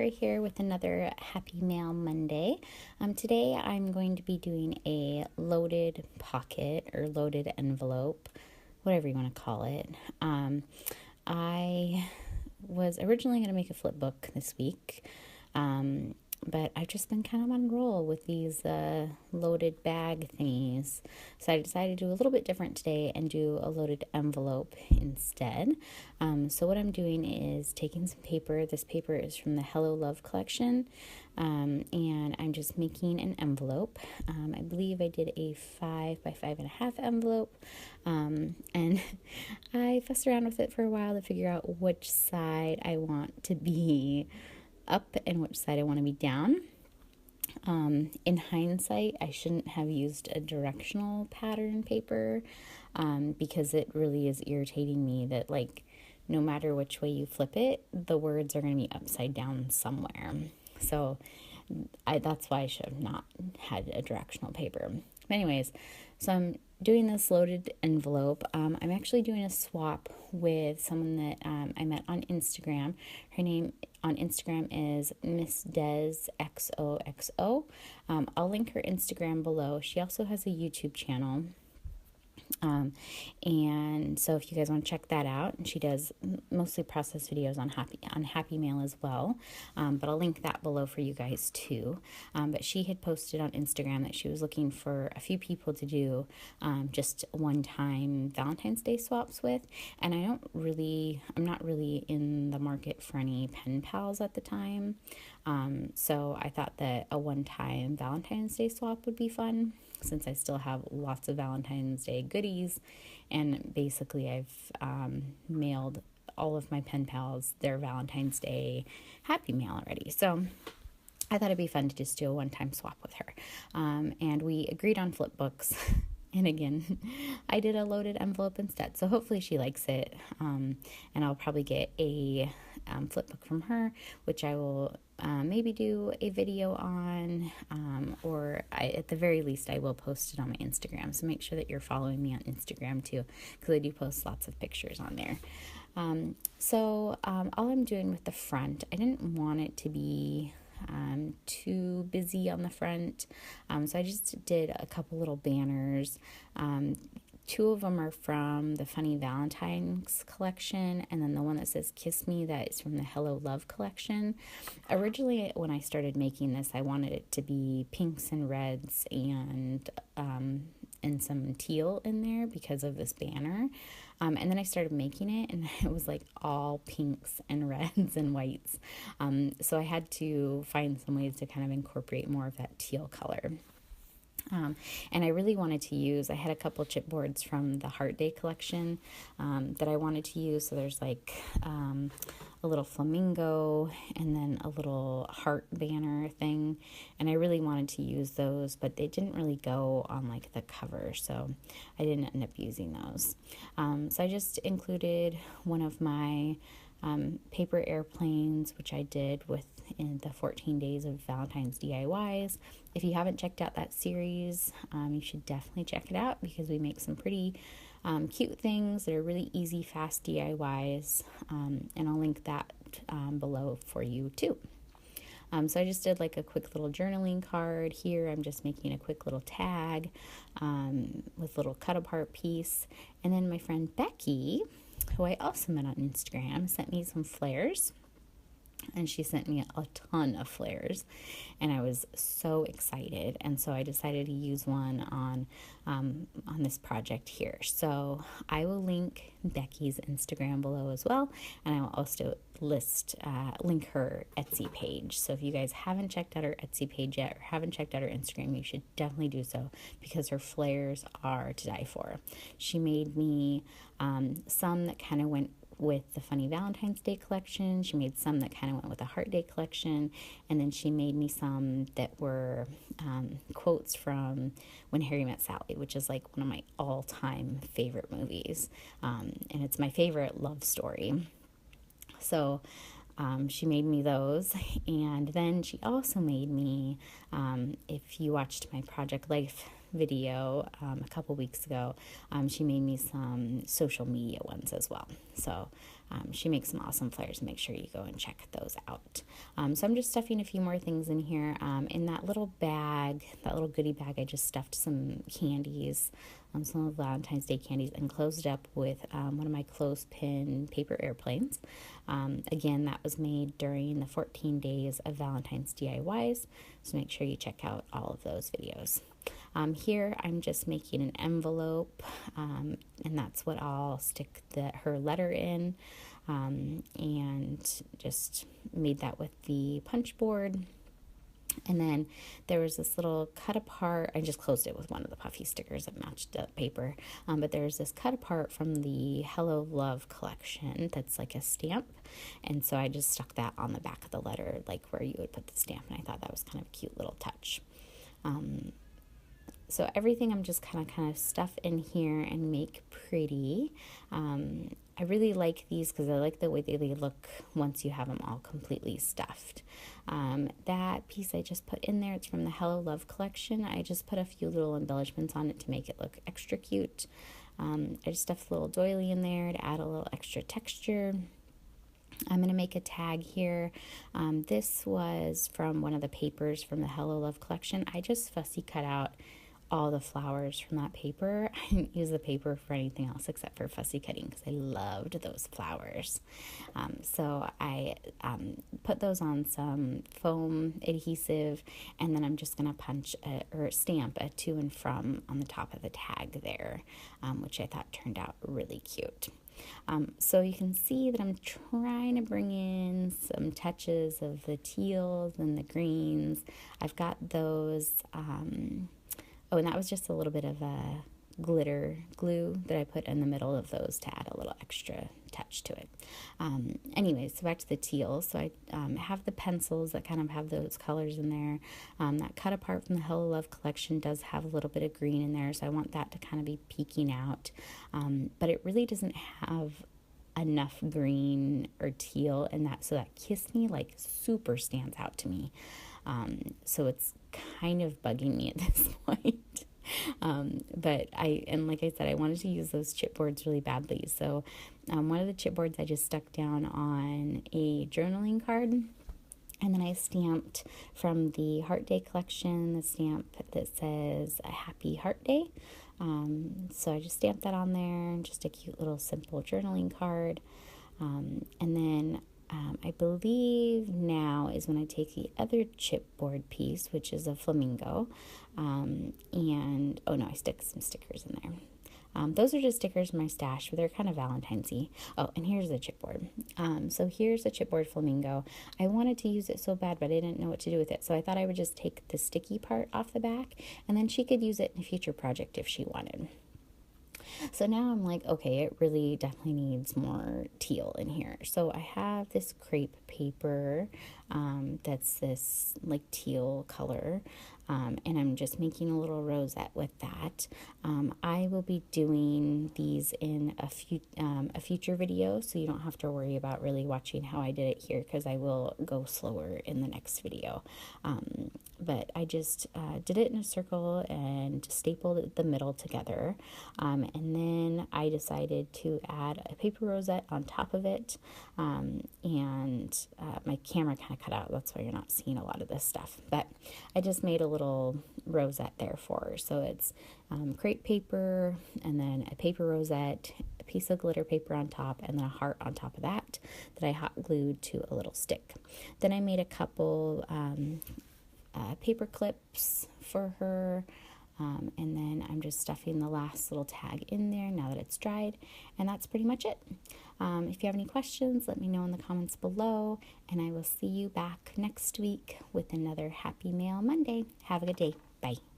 Sarah here with another Happy Mail Monday. Today I'm going to be doing a loaded pocket or loaded envelope, whatever you want to call it. I was originally going to make a flip book this week, but I've just been kind of on a roll with these loaded bag thingies. So I decided to do a little bit different today and do a loaded envelope instead. So what I'm doing is taking some paper. This paper is from the Hello Love collection, and I'm just making an envelope. I believe I did a 5 by 5.5 envelope, and I fussed around with it for a while to figure out which side I want to be up and which side I want to be down. In hindsight, I shouldn't have used a directional pattern paper because it really is irritating me that, like, no matter which way you flip it, the words are going to be upside down somewhere. So that's why I should have not had a directional paper. But anyways, so I'm doing this loaded envelope. I'm actually doing a swap with someone that I met on Instagram. Her name on Instagram is Miss Des XOXO. I'll link her Instagram below. She also has a YouTube channel. And so if you guys want to check that out, she does mostly process videos on Happy Mail as well. But I'll link that below for you guys too. But she had posted on Instagram that she was looking for a few people to do just one-time Valentine's Day swaps with. And I'm not really in the market for any pen pals at the time. So I thought that a one-time Valentine's Day swap would be fun, since I still have lots of Valentine's Day goodies, and basically I've mailed all of my pen pals their Valentine's Day Happy Mail already. So I thought it'd be fun to just do a one-time swap with her. And we agreed on flip books. And again, I did a loaded envelope instead. So hopefully she likes it. And I'll probably get a flip book from her, which I will maybe do a video on, or at the very least, I will post it on my Instagram. So make sure that you're following me on Instagram too, because I do post lots of pictures on there. So all I'm doing with the front, I didn't want it to be too busy on the front. So I just did a couple little banners. Two of them are from the Funny Valentine's collection, and then the one that says Kiss Me, that is from the Hello Love collection. Originally, when I started making this, I wanted it to be pinks and reds and some teal in there because of this banner. And then I started making it, and it was like all pinks and reds and whites. So I had to find some ways to kind of incorporate more of that teal color. And I really wanted to use, I had a couple chipboards from the Heart Day collection that I wanted to use. So there's like a little flamingo and then a little heart banner thing. And I really wanted to use those, but they didn't really go on like the cover. So I didn't end up using those. So I just included one of my paper airplanes, which I did in the 14 days of Valentine's DIYs. If you haven't checked out that series, you should definitely check it out, because we make some pretty cute things that are really easy, fast DIYs, and I'll link that below for you too. So I just did like a quick little journaling card. Here I'm just making a quick little tag with a little cut apart piece. And then my friend Becky, who I also met on Instagram, sent me some flares. And she sent me a ton of flares, and I was so excited. And so I decided to use one on this project here. So I will link Becky's Instagram below as well, and I will also link her Etsy page. So if you guys haven't checked out her Etsy page yet, or haven't checked out her Instagram, you should definitely do so, because her flares are to die for. She made me some that kind of went with the Funny Valentine's Day collection. She made some that kind of went with the Heart Day collection, and then she made me some that were quotes from When Harry Met Sally, which is like one of my all-time favorite movies, and it's my favorite love story. So she made me those, and then she also made me, if you watched my Project Life video a couple weeks ago. She made me some social media ones as well. So she makes some awesome flyers. Make sure you go and check those out. So I'm just stuffing a few more things in here. In that little bag, that little goodie bag, I just stuffed some candies, some of the Valentine's Day candies, and closed it up with one of my clothespin paper airplanes. Again, that was made during the 14 days of Valentine's DIYs, so make sure you check out all of those videos. Here I'm just making an envelope, and that's what I'll stick her letter in, and just made that with the punch board. And then there was this little cut apart. I just closed it with one of the puffy stickers that matched the paper. But there's this cut apart from the Hello Love collection that's like a stamp. And so I just stuck that on the back of the letter, like where you would put the stamp. And I thought that was kind of a cute little touch. So everything I'm just kind of stuff in here and make pretty. I really like these because I like the way they look once you have them all completely stuffed. That piece I just put in there, it's from the Hello Love collection. I just put a few little embellishments on it to make it look extra cute. I just stuffed a little doily in there to add a little extra texture. I'm going to make a tag here. This was from one of the papers from the Hello Love collection. I just fussy cut out all the flowers from that paper. I didn't use the paper for anything else except for fussy cutting because I loved those flowers. So I put those on some foam adhesive, and then I'm just going to punch or stamp a to and from on the top of the tag there, which I thought turned out really cute. So you can see that I'm trying to bring in some touches of the teals and the greens. I've got those, oh, and that was just a little bit of a glitter glue that I put in the middle of those to add a little extra touch to it. Anyways, so back to the teals. So I have the pencils that kind of have those colors in there. That cut apart from the Hello Love collection does have a little bit of green in there, so I want that to kind of be peeking out. But it really doesn't have enough green or teal in that, so that Kiss Me like super stands out to me. So it's kind of bugging me at this point. But like I said, I wanted to use those chipboards really badly. So one of the chipboards I just stuck down on a journaling card, and then I stamped from the Heart Day collection the stamp that says a Happy Heart Day. So I just stamped that on there, just a cute little simple journaling card. And then I believe now is when I take the other chipboard piece, which is a flamingo, and oh no, I stick some stickers in there. Those are just stickers from my stash, but they're kind of Valentine's-y. Oh, and here's the chipboard. So here's the chipboard flamingo. I wanted to use it so bad, but I didn't know what to do with it. So I thought I would just take the sticky part off the back, and then she could use it in a future project if she wanted. So now I'm like, okay, it really definitely needs more teal in here. So I have this crepe paper that's this like teal color, and I'm just making a little rosette with that. I will be doing these in a future video, so you don't have to worry about really watching how I did it here, because I will go slower in the next video. But I just did it in a circle and stapled the middle together, and then I decided to add a paper rosette on top of it, and my camera kind of cut out, that's why you're not seeing a lot of this stuff, but I just made a little rosette there for her. So it's crepe paper, and then a paper rosette, a piece of glitter paper on top, and then a heart on top of that I hot glued to a little stick. Then I made a couple paper clips for her, and then I'm just stuffing the last little tag in there now that it's dried, and that's pretty much it. If you have any questions, let me know in the comments below, and I will see you back next week with another Happy Mail Monday. Have a good day. Bye.